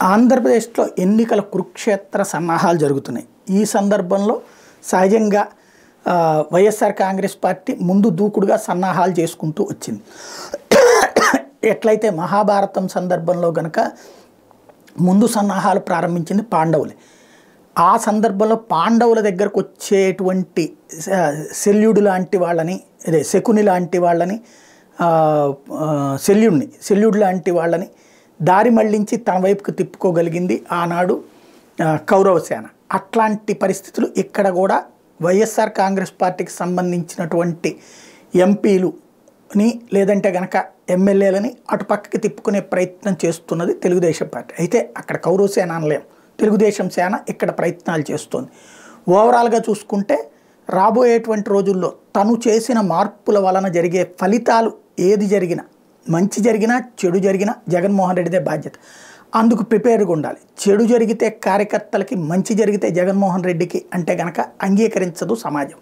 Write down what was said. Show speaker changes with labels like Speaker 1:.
Speaker 1: ఆంధ్రప్రదేశ్లో ఎన్నికల కురుక్షేత్ర సన్నాహాలు జరుగుతున్నాయి. ఈ సందర్భంలో సహజంగా వైఎస్ఆర్ కాంగ్రెస్ పార్టీ ముందు దూకుడుగా సన్నాహాలు చేసుకుంటూ వచ్చింది. ఎట్లయితే మహాభారతం సందర్భంలో గనక ముందు సన్నాహాలు ప్రారంభించింది పాండవులే. ఆ సందర్భంలో పాండవుల దగ్గరకు వచ్చేటువంటి శల్యుడు లాంటి వాళ్ళని, అదే శకుని లాంటి వాళ్ళని, శల్యుడు లాంటి వాళ్ళని దారి మళ్లించి తన వైపుకు తిప్పుకోగలిగింది ఆనాడు కౌరవసేన. అట్లాంటి పరిస్థితులు ఇక్కడ కూడా వైఎస్ఆర్ కాంగ్రెస్ పార్టీకి సంబంధించినటువంటి ఎంపీలుని లేదంటే గనక ఎమ్మెల్యేలని అటుపక్కకి తిప్పుకునే ప్రయత్నం చేస్తున్నది తెలుగుదేశం పార్టీ. అయితే అక్కడ కౌరవసేన అనలేం, తెలుగుదేశం సేన ఇక్కడ ప్రయత్నాలు చేస్తుంది. ఓవరాల్గా చూసుకుంటే రాబోయేటువంటి రోజుల్లో తను చేసిన మార్పుల వలన జరిగే ఫలితాలు ఏది జరిగినా, మంచి జరిగినా చెడు జరిగినా జగన్మోహన్ రెడ్డిదే బాధ్యత. అందుకు ప్రిపేర్గా ఉండాలి. చెడు జరిగితే కార్యకర్తలకి, మంచి జరిగితే జగన్మోహన్ రెడ్డికి అంటే కనుక అంగీకరించదు సమాజం.